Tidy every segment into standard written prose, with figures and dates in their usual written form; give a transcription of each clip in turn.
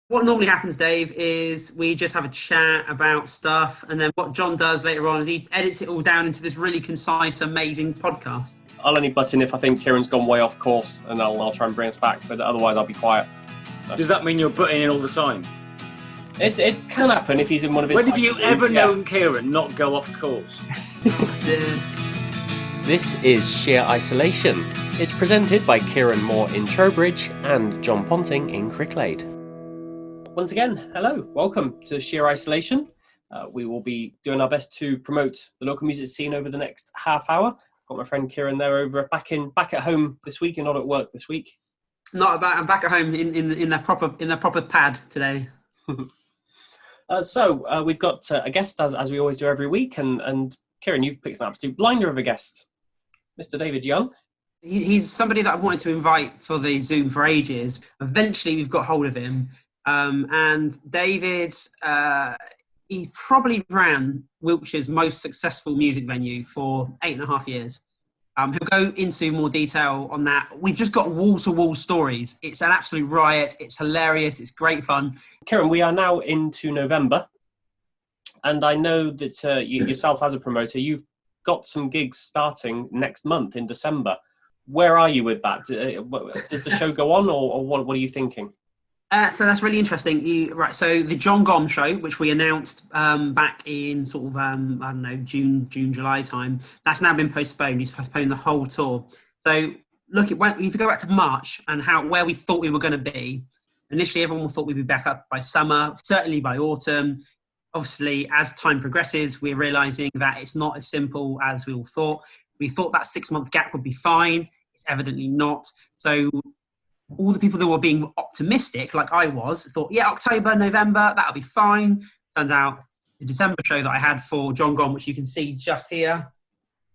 What normally happens, Dave, is we just have a chat about stuff, and then what John does later on is he edits it all down into this really concise, amazing podcast. I'll only butt in if I think Kieran's gone way off course, and I'll try and bring us back, but otherwise I'll be quiet. So. Does that mean you're butting in all the time? It can happen if he's in one of his... When have you ever known Kieran not go off course? This is Sheer Isolation. It's presented by Kieran Moore in Trowbridge and Jon Ponting in Cricklade. Once again, hello, welcome to Sheer Isolation. We will be doing our best to promote the local music scene over the next half hour. Got my friend Kieran there over back at home this week and not at work this week. I'm back at home in the proper pad today. So we've got a guest as we always do every week, and Kieran, you've picked an absolute blinder of a guest, Mr. David Young. He's somebody that I've wanted to invite for the Zoom for ages. Eventually, we've got hold of him. And David's, he probably ran Wiltshire's most successful music venue for 8.5 years. He'll go into more detail on that. We've just got wall-to-wall stories. It's an absolute riot. It's hilarious. It's great fun. Kieran, we are now into November. And I know that yourself as a promoter, you've got some gigs starting next month in December. Where are you with that? Does the show go on or what are you thinking? So that's really interesting. So the John Gom show, which we announced back in sort of June, July time, that's now been postponed. He's postponed the whole tour. So look, if you go back to March and where we thought we were going to be, initially everyone thought we'd be back up by summer, certainly by autumn. Obviously, as time progresses, we're realising that it's not as simple as we all thought. We thought that 6-month gap would be fine. It's evidently not. So all the people that were being optimistic, like I was, thought, yeah, October, November, that'll be fine. Turns out the December show that I had for John Gom, which you can see just here,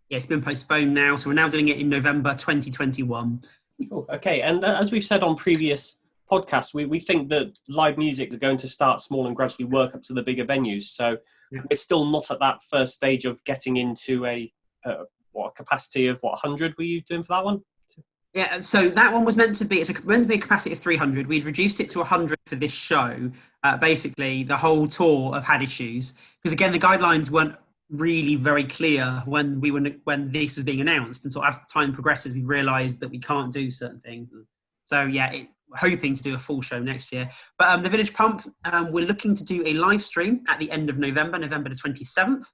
yeah, it's been postponed now. So we're now doing it in November 2021. Cool. Okay, and as we've said on previous podcasts, we think that live music is going to start small and gradually work up to the bigger venues. So we're still not at that first stage of getting into a capacity of 100 were you doing for that one? Yeah, so that one was meant to be a capacity of 300. We'd reduced it to 100 for this show. Basically, the whole tour have had issues because again, the guidelines weren't really very clear when this was being announced, and so as time progresses, we realised that we can't do certain things. So yeah, we're hoping to do a full show next year. But the Village Pump, we're looking to do a live stream at the end of November the 27th.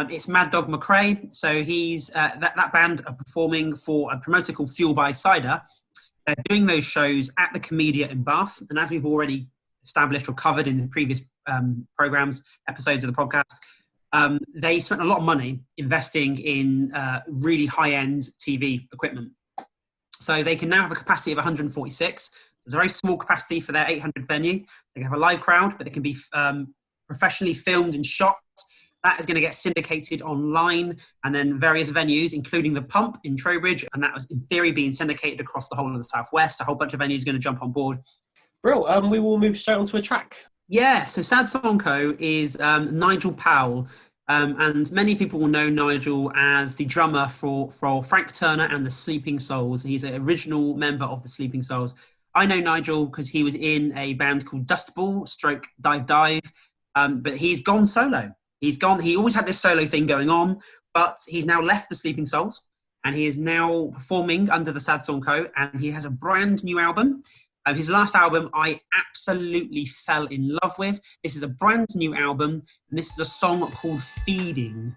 It's Mad Dog McRae, so he's that band are performing for a promoter called Fuel by Cider. They're doing those shows at the Comedia in Bath, and as we've already established or covered in the previous episodes of the podcast, they spent a lot of money investing in really high-end TV equipment. So they can now have a capacity of 146. It's a very small capacity for their 800 venue. They can have a live crowd, but they can be professionally filmed and shot. That is going to get syndicated online and then various venues, including the Pump in Trowbridge. And that was, in theory, being syndicated across the whole of the Southwest. A whole bunch of venues are going to jump on board. Brill, we will move straight onto a track. Yeah, so Sad Song Co. is Nigel Powell. And many people will know Nigel as the drummer for Frank Turner and the Sleeping Souls. He's an original member of the Sleeping Souls. I know Nigel because he was in a band called Dustball / Dive Dive. But he's gone solo. He always had this solo thing going on, but he's now left the Sleeping Souls and he is now performing under the Sad Song Co. And he has a brand new album. His last album, I absolutely fell in love with. This is a brand new album, and this is a song called Feeding.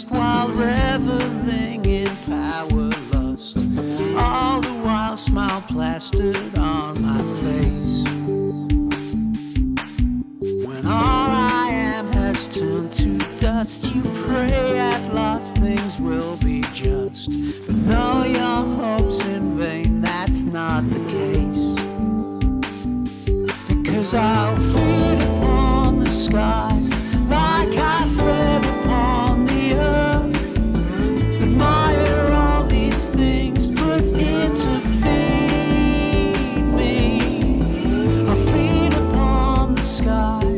While reveling in power lust, all the while smile plastered on my face. When all I am has turned to dust, you pray at last things will be just. But no, your hopes in vain, that's not the case. Because I'll feed upon the sky like I fed upon the earth. Admire all these things put into feed me. I'll feed upon the sky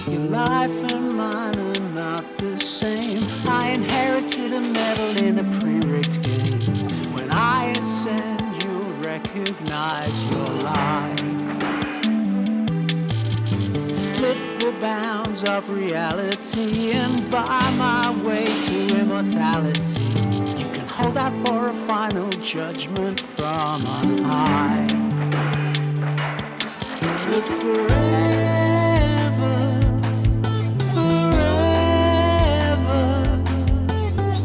Your life and mine are not the same. I inherited a medal in a pre-rigged game. When I ascend, you'll recognize your lie. Slip the bounds of reality and buy my way to immortality. You can hold out for a final judgment from on high. But forever,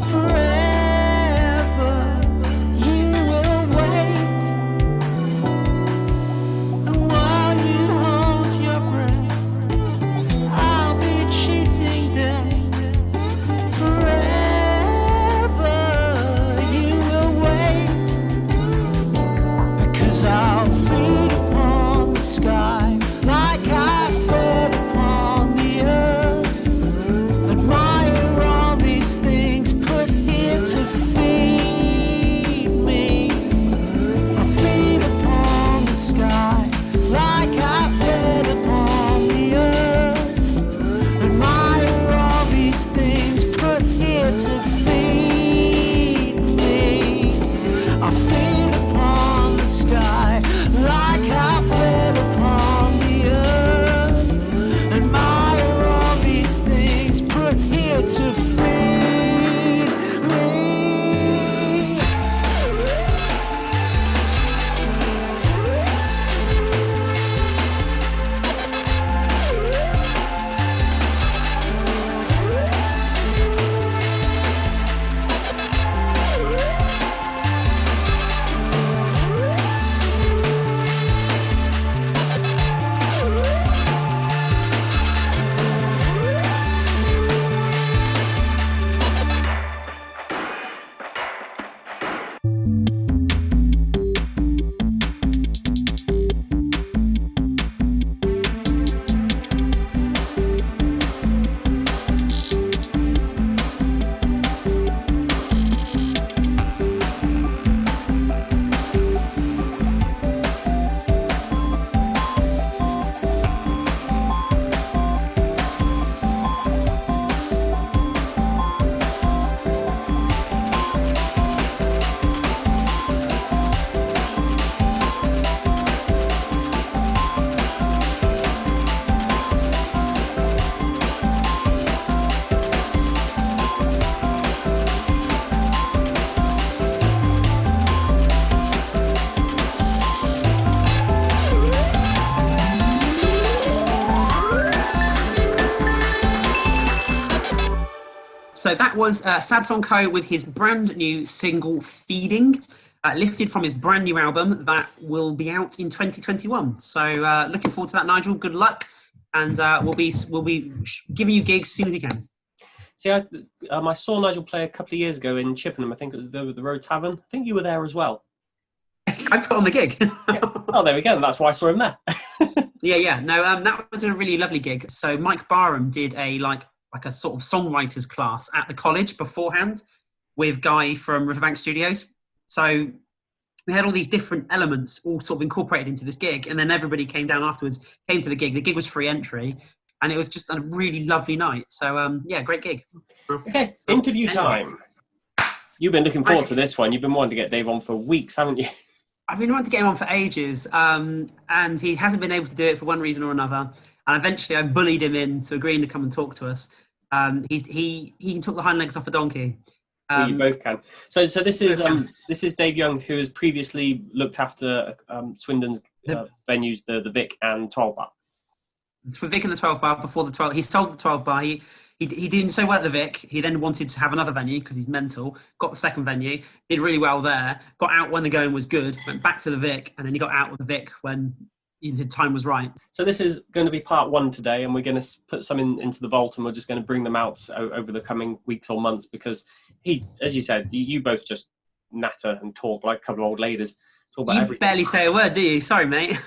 forever, you will wait. And while you hold your breath, I'll be cheating death. Forever, you will wait. Because I'll feed upon the sky like I fed upon the earth. Admire all these things put here to feed me. I'll feed upon the sky like I fed upon the earth. Admire all these things put here to feed me. I'll feed upon the sky like I fed upon the earth. Admire all these things put here to feed me. So that was Sad Co with his brand new single "Feeding," lifted from his brand new album that will be out in 2021. So looking forward to that, Nigel. Good luck, and we'll be giving you gigs as soon as we can. See, I saw Nigel play a couple of years ago in Chippenham. I think it was the Road Tavern. I think you were there as well. I put on the gig. Yeah. Oh, there we go. That's why I saw him there. Yeah. No, that was a really lovely gig. So Mike Barham did a like a sort of songwriters class at the college beforehand with Guy from Riverbank Studios. So we had all these different elements all sort of incorporated into this gig, and then everybody came down afterwards, came to the gig. The gig was free entry, and it was just a really lovely night. So yeah, great gig. Okay, interview time. You've been looking forward to this one. You've been wanting to get Dave on for weeks, haven't you? I've been wanting to get him on for ages, and he hasn't been able to do it for one reason or another. And eventually I bullied him into agreeing to come and talk to us. He can talk the hind legs off a donkey. You both can. So this is Dave Young, who has previously looked after Swindon's venues, the Vic and 12 Bar. For Vic and the 12 Bar before the 12. He sold the 12 Bar. He didn't so well at the Vic. He then wanted to have another venue because he's mental. Got the second venue. Did really well there. Got out when the going was good. Went back to the Vic, and then he got out with the Vic when the time was right. So this is going to be part one today, and we're going to put some into the vault, and we're just going to bring them out over the coming weeks or months, because as you said, you both just natter and talk like a couple of old ladies. Talk about everything. Barely say a word, do you? Sorry, mate.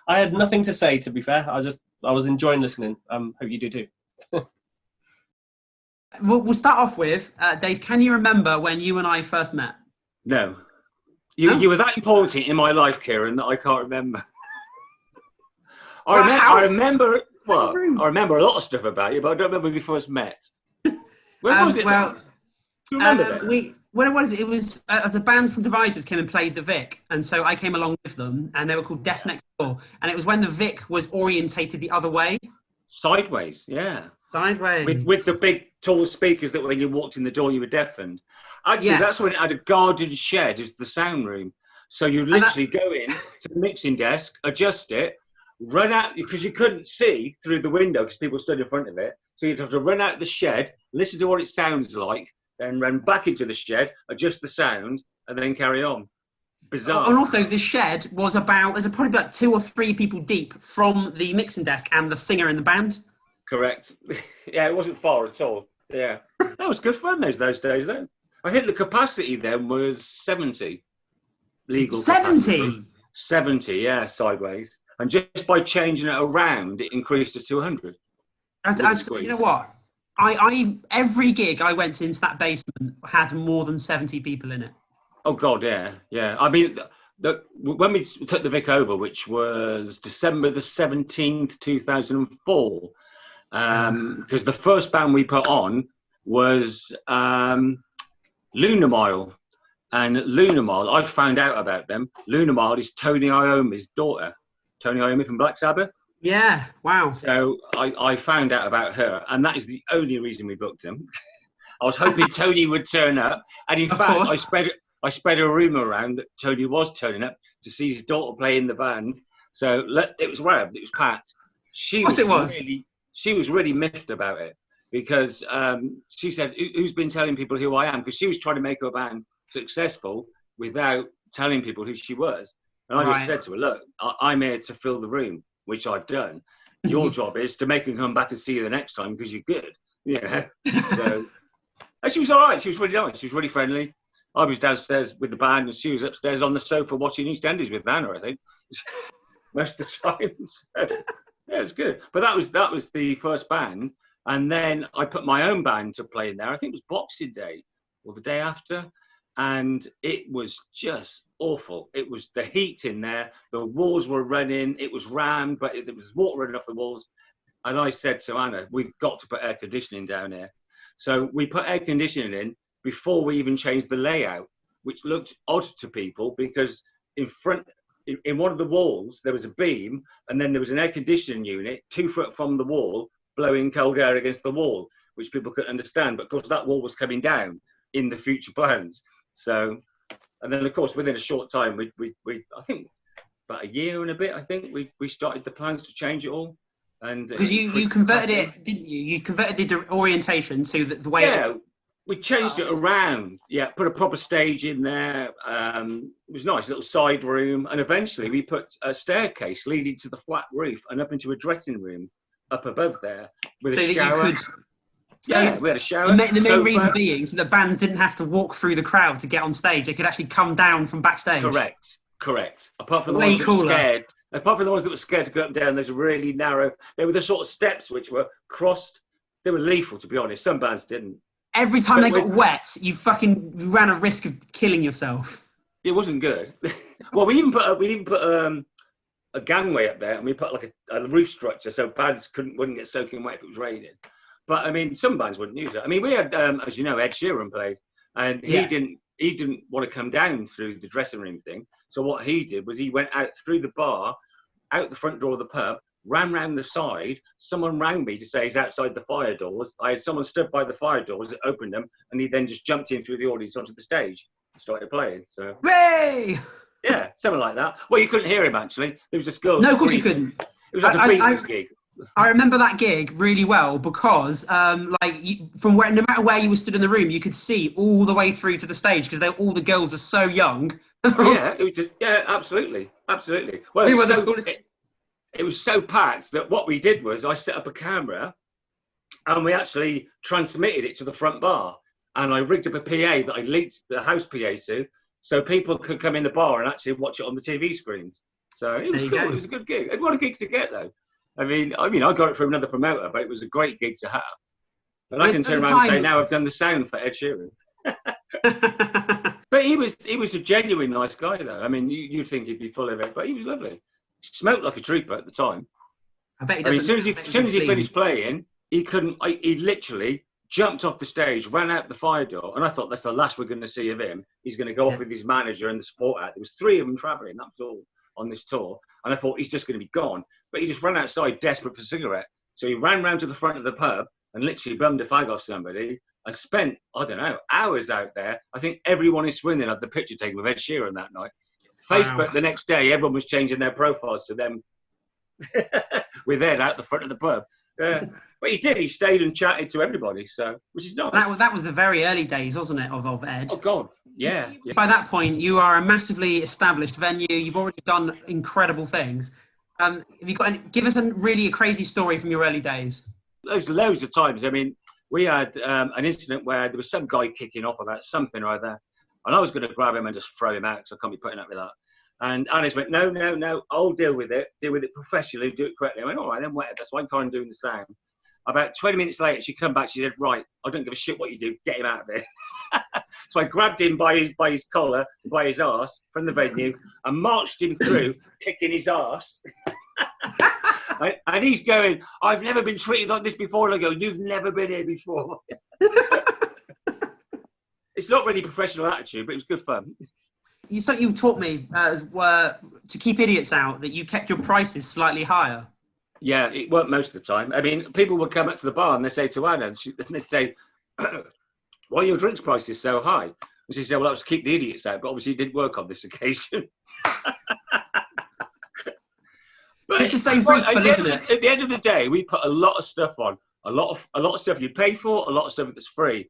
I had nothing to say, to be fair. I was enjoying listening. Hope you do too. We'll start off with, Dave, can you remember when you and I first met? No. You were that important in my life, Kieran, that I can't remember. I remember Well, rude. I remember a lot of stuff about you, but I don't remember when we first met. When was it? Well, Do you remember that? It was as a band from Devices came and played the Vic, and so I came along with them, and they were called Deaf Next Door, and it was when the Vic was orientated the other way. Sideways, yeah. Sideways. With the big, tall speakers that when you walked in the door, you were deafened. Actually, Yes. that's when it had a garden shed as the sound room. So you literally go in to the mixing desk, adjust it, run out, because you couldn't see through the window because people stood in front of it. So you'd have to run out the shed, listen to what it sounds like, then run back into the shed, adjust the sound, and then carry on. Bizarre. And also, the shed was there's probably about 2 or 3 people deep from the mixing desk and the singer in the band. Correct. Yeah, it wasn't far at all. Yeah. That was good fun those days, though. I think the capacity then was 70. Legal 70? capacity. 70, yeah, sideways. And just by changing it around, it increased to 200. You know what? I every gig I went into that basement had more than 70 people in it. Oh, God, yeah, yeah. I mean, when we took the Vic over, which was December the 17th, 2004, because the first band we put on was Lunar Mile. And Lunar Mile, I found out about them. Lunar Mile is Tony Iommi's daughter. Tony Iommi from Black Sabbath. Yeah, wow. So I found out about her, and that is the only reason we booked him. I was hoping Tony would turn up, and in fact, I spread a rumour around that Tony was turning up to see his daughter play in the band. So it was Rab, it was Pat. She was really miffed about it because she said, "Who's been telling people who I am?" Because she was trying to make her band successful without telling people who she was. And I just said to her, "Look, I'm here to fill the room, which I've done. Your job is to make them come back and see you the next time because you're good." Yeah. So, and she was all right. She was really nice. She was really friendly. I was downstairs with the band, and she was upstairs on the sofa watching EastEnders with Vanna, I think, most of the time. So, yeah, it was good. But that was the first band, and then I put my own band to play in there. I think it was Boxing Day or the day after, and it was just awful. It was the heat in there. The walls were running. It was rammed, but there was water running off the walls. And I said to Anna, "We've got to put air conditioning down here." So we put air conditioning in before we even changed the layout, which looked odd to people because in one of the walls, there was a beam and then there was an air conditioning unit 2 foot from the wall, blowing cold air against the wall, which people couldn't understand. But of course, that wall was coming down in the future plans. So, and then of course, within a short time, we I think about a year and a bit, I think we started the plans to change it all. And because you converted it, didn't you? You converted the orientation to the way. Yeah, we changed it around. Yeah, put a proper stage in there. It was a nice little side room, and eventually we put a staircase leading to the flat roof and up into a dressing room up above there with a shower. Yeah, we had a shower. The main reason being so the bands didn't have to walk through the crowd to get on stage. They could actually come down from backstage. Correct. Apart from the ones that were scared. Apart from the ones that were scared to go up and down, there's a really narrow. They were the sort of steps which were crossed. They were lethal, to be honest. Some bands didn't. Every time they got wet, you ran a risk of killing yourself. It wasn't good. Well, we even put a gangway up there, and we put like a roof structure so bands wouldn't get soaking wet if it was raining. But I mean, some bands wouldn't use it. I mean, we had, as you know, Ed Sheeran played, and he didn't want to come down through the dressing room thing. So what he did was he went out through the bar, out the front door of the pub, ran round the side. Someone rang me to say he's outside the fire doors. I had someone stood by the fire doors that opened them, and he then just jumped in through the audience onto the stage and started playing. So, hey! Yeah, something like that. Well, you couldn't hear him actually. There was just girls. No, of course you couldn't. It was like a Beatles gig. I remember that gig really well because, from where, no matter where you were stood in the room, you could see all the way through to the stage because all the girls are so young. Yeah, it was just, yeah, absolutely. Well, it was so packed that what we did was I set up a camera, and we actually transmitted it to the front bar, and I rigged up a PA that I linked the house PA to, so people could come in the bar and actually watch it on the TV screens. So it was cool. It was a good gig. What a gig to get, though. I mean, I got it from another promoter, but it was a great gig to have. And I can turn around and say, now I've done the sound for Ed Sheeran. But he was a genuine nice guy, though. I mean, you'd think he'd be full of it, but he was lovely. He smoked like a trooper at the time. I bet he I mean, doesn't. as soon as he finished playing, he couldn't. He literally jumped off the stage, ran out the fire door, and I thought that's the last we're going to see of him. He's going to go off with his manager and the support act. There was 3 of them travelling. That was all on this tour, and I thought he's just going to be gone. But he just ran outside, desperate for a cigarette. So he ran round to the front of the pub and literally bummed a fag off somebody. And spent, I don't know, hours out there. I think everyone in Swindon had the picture taken with Ed Sheeran that night. Facebook the next day, everyone was changing their profiles to them with Ed out the front of the pub. But he did. He stayed and chatted to everybody, so which is nice. That was the very early days, wasn't it, of Ed? Oh God, yeah. By that point, you are a massively established venue. You've already done incredible things. Have you got? Give us a crazy story from your early days. Loads of times. I mean, we had an incident where there was some guy kicking off about something or other, and I was going to grab him and just throw him out, so I can't be putting up with that. And Alice went, no, I'll deal with it professionally, do it correctly. I went, all right, then whatever. That's why I'm kind of doing the same. About 20 minutes later, she come back, she said, right, I don't give a shit what you do, get him out of there. So I grabbed him by his collar, by his arse from the venue, and marched him through, kicking his arse. And he's going, I've never been treated like this before. And I go, you've never been here before. It's not really professional attitude, but it was good fun. You taught me to keep idiots out, that you kept your prices slightly higher. Yeah, it worked most of the time. I mean, people would come up to the bar and they say to Anna, and they say, why are your drinks prices so high? And she said, well, that was to keep the idiots out, but obviously it didn't work on this occasion. But it's the same principle, isn't it? At the end of the day, we put a lot of stuff on, a lot of stuff you pay for, a lot of stuff that's free.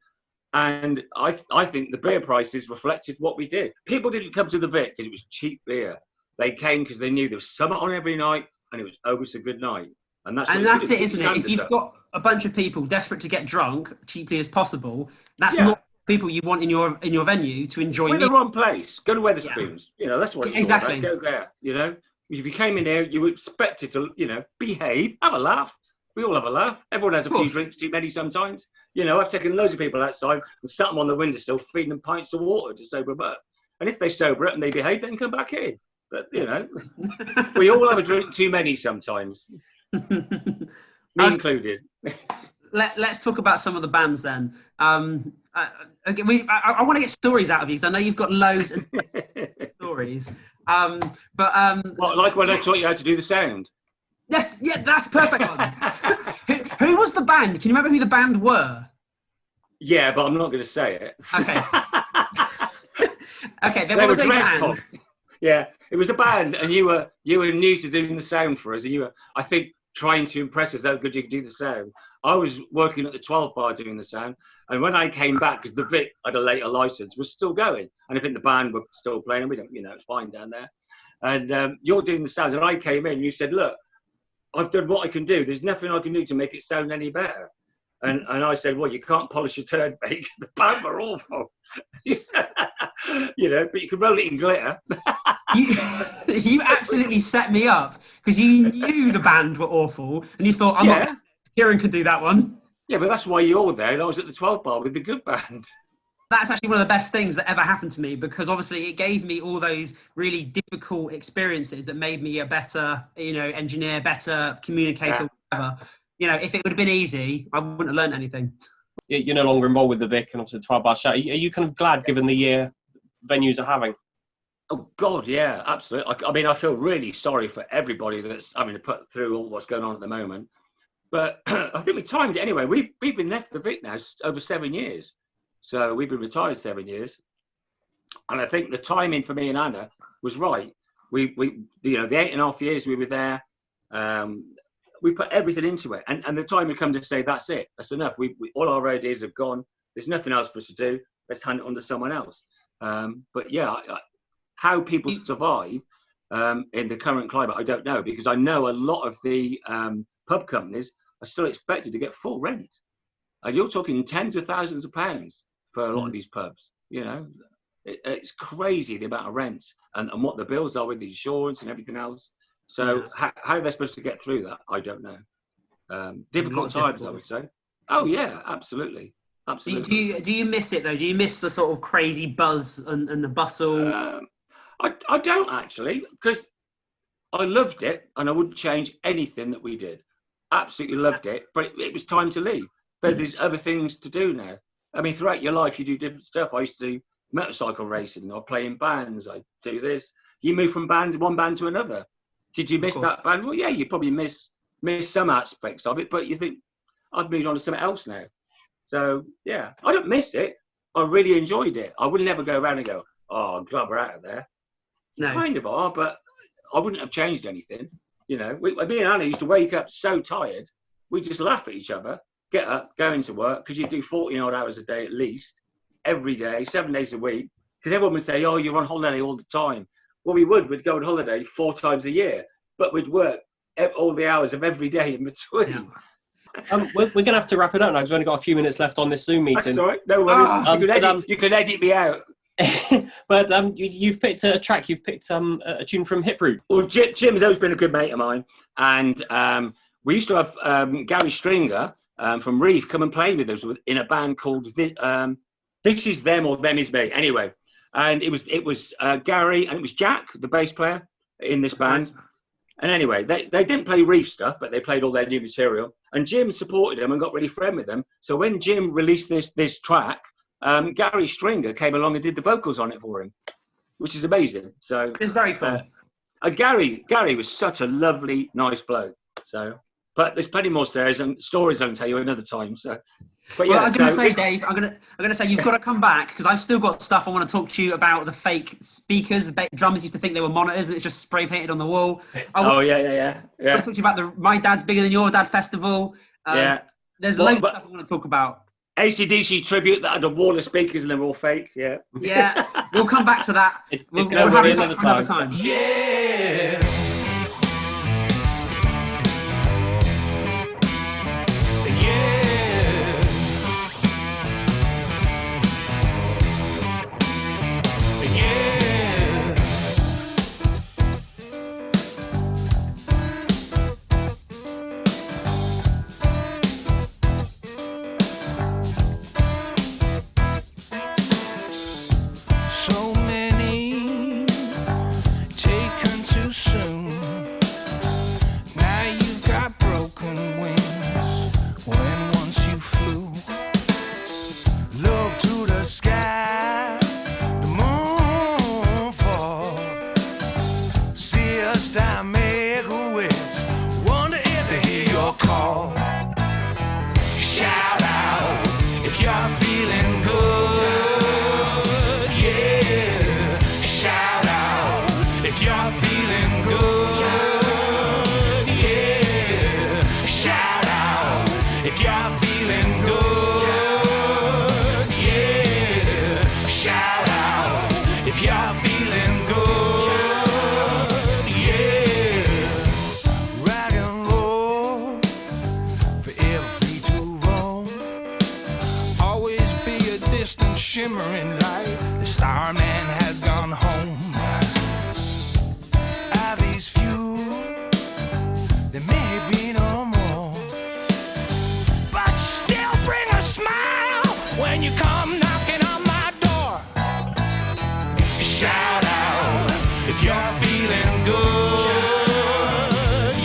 And I think the beer prices reflected what we did. People didn't come to the Vic because it was cheap beer. They came because they knew there was something on every night, and it was always a good night. And that's it, isn't it? If you've got a bunch of people desperate to get drunk cheaply as possible, that's not people you want in your venue to enjoy. We're in the wrong place. Go to Wetherspoons. Yeah. You know, that's what it's exactly. Go there. You know, if you came in here, you were expected to, behave, have a laugh. We all have a laugh. Everyone has a few drinks too many sometimes. You know, I've taken loads of people outside and sat them on the windowsill, feeding them pints of water to sober them up. And if they sober up and they behave, they can come back in. But, we all have a drink too many sometimes. Me included. Let's talk about some of the bands then. I want to get stories out of you, because I know you've got loads of stories. Well, like when I taught you how to do the sound. That's perfect. Who was the band? Can you remember who the band were? Yeah, but I'm not going to say it. Okay. Okay, there was a band. Yeah, it was a band, and you were new to doing the sound for us, and you were, I think, trying to impress us how good you could do the sound. I was working at the 12 bar doing the sound, and when I came back, because the Vic had a later license, was still going, and I think the band were still playing, and we don't, it's fine down there. And you're doing the sound, and I came in, you said, look, I've done what I can do. There's nothing I can do to make it sound any better. And I said, well, you can't polish your turd, mate, because the band were awful. You said, but you can roll it in glitter. You absolutely set me up, because you knew the band were awful, and you thought, Kieran could do that one. Yeah, but that's why you're there, and I was at the 12 bar with the good band. That's actually one of the best things that ever happened to me, because obviously it gave me all those really difficult experiences that made me a better, engineer, better communicator, whatever. If it would have been easy, I wouldn't have learned anything. You're no longer involved with the Vic and obviously the 12 bar shout. Are you kind of glad, given the year venues are having? Oh God, yeah, absolutely. I mean, I feel really sorry for everybody that's having to put through all what's going on at the moment. But I think we timed it anyway. We've been left the Vic now over 7 years. So we've been retired 7 years. And I think the timing for me and Anna was right. We the 8.5 years we were there, we put everything into it. And the time had come to say, that's it. That's enough. We all our ideas have gone. There's nothing else for us to do. Let's hand it on to someone else. But yeah, how people survive in the current climate, I don't know. Because I know a lot of the pub companies are still expected to get full rent. And you're talking tens of thousands of pounds for a lot of these pubs. It's crazy the amount of rent and what the bills are with the insurance and everything else. So how they're supposed to get through that, I don't know. Difficult times, I would say. Oh yeah, absolutely. Absolutely. Do you miss it though? Do you miss the sort of crazy buzz and the bustle? I don't actually, because I loved it, and I wouldn't change anything that we did. Absolutely loved it, but it was time to leave. But there's other things to do now. I mean, throughout your life, you do different stuff. I used to do motorcycle racing, or play in bands. I do this. You move from one band to another. Did you miss that band? Well, yeah, you probably miss some aspects of it, but you think, I've moved on to something else now. So, yeah, I don't miss it. I really enjoyed it. I would never go around and go, oh, I'm glad we're out of there. No. Kind of are, but I wouldn't have changed anything. You know, me and Anna used to wake up so tired, we'd just laugh at each other, get up, go into work, because you do 40-odd hours a day at least, every day, 7 days a week, because everyone would say, oh, you're on holiday all the time. Well, we'd go on holiday 4 times a year, but we'd work all the hours of every day in between. Yeah. We're going to have to wrap it up now because we've only got a few minutes left on this Zoom meeting. That's all right. No worries. You can edit me out. But you've picked a track. You've picked a tune from Hip Root. Well, Jim's always been a good mate of mine, and we used to have Gary Stringer from Reef come and play with us in a band called This Is Them or Them Is Me. Anyway, and it was Gary and it was Jack, the bass player, in this band. And anyway, they didn't play Reef stuff, but they played all their new material. And Jim supported them and got really friendly with them. So when Jim released this track, Gary Stringer came along and did the vocals on it for him, which is amazing. So it's very cool. Gary was such a lovely, nice bloke. So, but there's plenty more stories I can tell you another time. So, but yeah, well, I'm going to say, Dave, I'm going to say you've got to come back because I've still got stuff I want to talk to you about the fake speakers. The drummers used to think they were monitors and it's just spray painted on the wall. Yeah. I want to talk to you about the My Dad's Bigger Than Your Dad festival. There's loads of stuff I want to talk about. AC/DC tribute that had a wall of speakers and they were all fake. Yeah. Yeah. We'll come back to that. We'll have it another time. Yeah. So many taken too soon. Now you've got broken wings when once you flew. Look to the sky, the moon fall. See a star make a wish. Wonder if they hear your call. Shout out if you're feeling good. If you're feeling good, yeah. Shout out if you're feeling good, yeah. Shout out if you're feeling good, yeah. Rock and roll, forever free to roam. Always be a distant shimmering light. The starman has gone home. There may be no more, but still bring a smile when you come knocking on my door. Shout out if you're feeling good,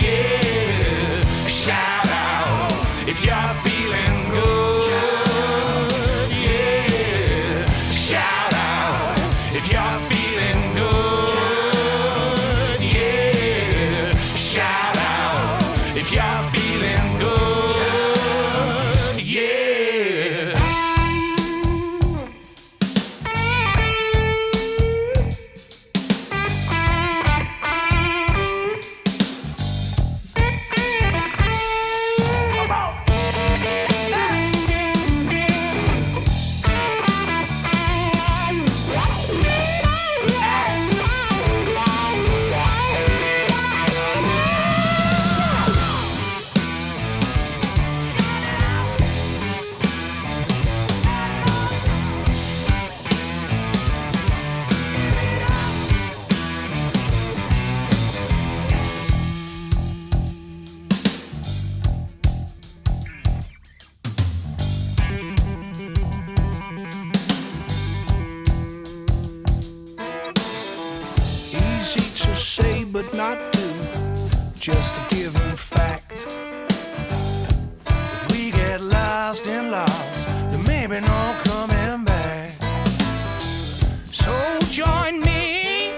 yeah. Shout out if you're feeling good, yeah. Shout out love, there may be no coming back. So join me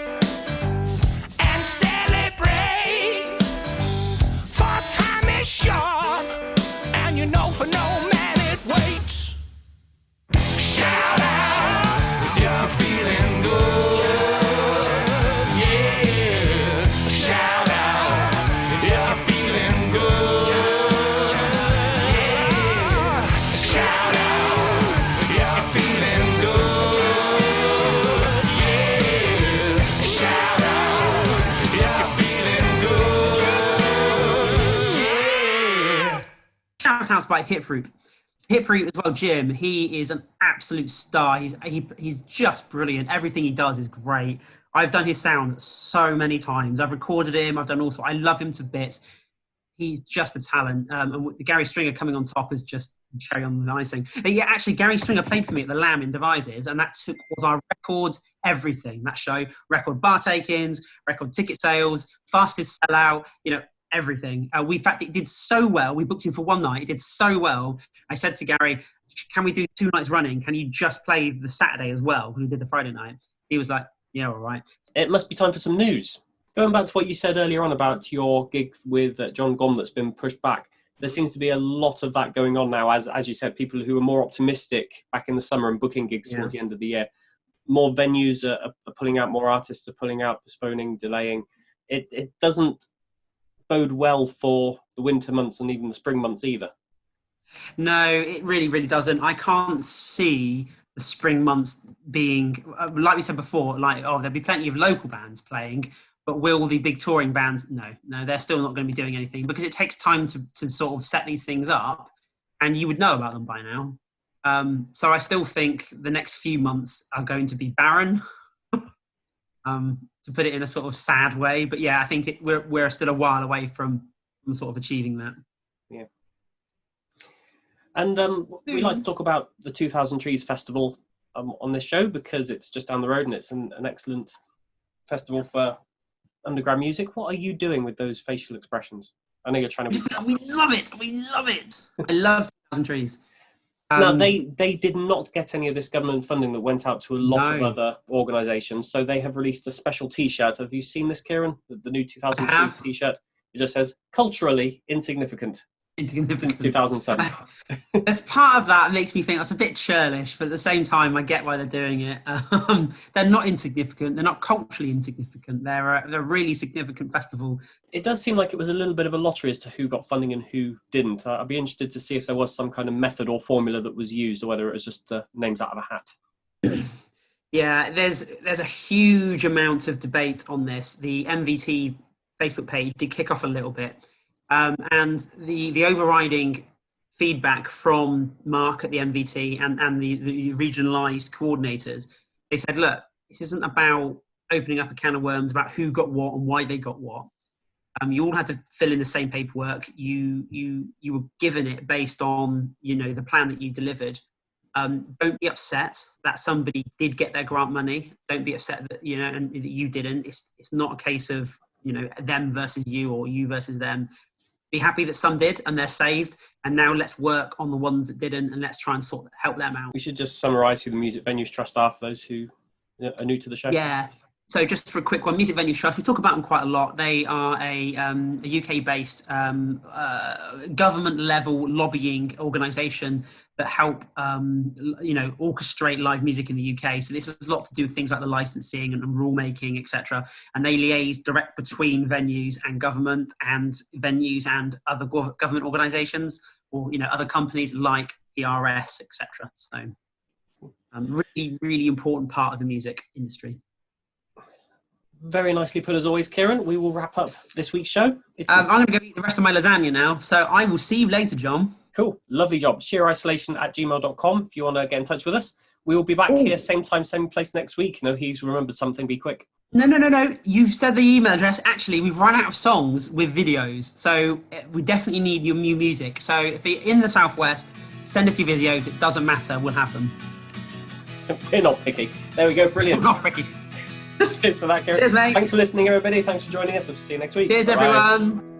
and celebrate, for time is short, and you know for no man it waits. Shout out if you're feeling good, yeah. Shout out if you're feeling good, yeah. Shout out if you're feeling good, yeah. Shout out if you're feeling good, yeah. Shout out by Hiproot. Hiproot as well, Jim. He is an absolute star. He's just brilliant. Everything he does is great. I've done his sound so many times. I've recorded him. I've done also. I love him to bits. He's just a talent. And with Gary Stringer coming on top is just cherry on the icing. And yeah, actually, Gary Stringer played for me at the Lamb in Devizes, and that was our records, everything. That show, record bar take-ins, record ticket sales, fastest sellout. Everything. In fact, it did so well. We booked him for one night. It did so well. I said to Gary, can we do 2 nights running? Can you just play the Saturday as well? We did the Friday night. He was like, yeah, all right. It must be time for some news. Going back to what you said earlier on about your gig with John Gom that's been pushed back, there seems to be a lot of that going on now. As you said, people who are more optimistic back in the summer and booking gigs towards the end of the year. More venues are pulling out, more artists are pulling out, postponing, delaying. It doesn't bode well for the winter months and even the spring months either. No, it really, really doesn't. I can't see the spring months being, like we said before, there'll be plenty of local bands playing, but will the big touring bands? No, they're still not going to be doing anything because it takes time to sort of set these things up, and you would know about them by now. So I still think the next few months are going to be barren. To put it in a sort of sad way, but yeah, I think we're still a while away from sort of achieving that. Yeah. And we like to talk about the 2000 Trees Festival on this show because it's just down the road and it's an excellent festival for underground music. What are you doing with those facial expressions? I know you're trying to. We love it. I love 2000 Trees. Now, they did not get any of this government funding that went out to a lot of other organisations, so they have released a special T-shirt. Have you seen this, Kieran? The new 2000 Trees T-shirt? It just says, culturally insignificant. Since 2007. As part of that, it makes me think that's a bit churlish, but at the same time, I get why they're doing it. They're not insignificant. They're not culturally insignificant. They're a really significant festival. It does seem like it was a little bit of a lottery as to who got funding and who didn't. I'd be interested to see if there was some kind of method or formula that was used, or whether it was just names out of a hat. Yeah, there's a huge amount of debate on this. The MVT Facebook page did kick off a little bit. And the overriding feedback from Mark at the MVT and the regionalised coordinators, they said, look, this isn't about opening up a can of worms about who got what and why they got what. You all had to fill in the same paperwork. You were given it based on, the plan that you delivered. Don't be upset that somebody did get their grant money. Don't be upset that, and that you didn't. It's not a case of, them versus you or you versus them. Be happy that some did and they're saved, and now let's work on the ones that didn't and let's try and help them out. We should just summarise who the Music Venues Trust are for those who are new to the show. Yeah. So just for a quick one, Music Venues Trust, we talk about them quite a lot. They are a UK-based government-level lobbying organisation that help, orchestrate live music in the UK. So this has a lot to do with things like the licensing and rulemaking, etc. And they liaise direct between venues and government, and venues and other government organisations, or other companies like PRS, etc. So really, really important part of the music industry. Very nicely put as always, Kieran. We will wrap up this week's show. I'm going to go eat the rest of my lasagna now, so I will see you later, John. Cool. Lovely job. sheerisolation@gmail.com if you want to get in touch with us. We will be back here same time, same place next week. No, he's remembered something. Be quick. No. You've said the email address. Actually, we've run out of songs with videos, so we definitely need your new music. So if you're in the Southwest, send us your videos. It doesn't matter. We'll have them. We're not picky. There we go. Brilliant. We're not picky. Cheers for that, Kieran. Cheers, mate. Thanks for listening, everybody. Thanks for joining us. I'll see you next week. Cheers, Bye-bye. everyone.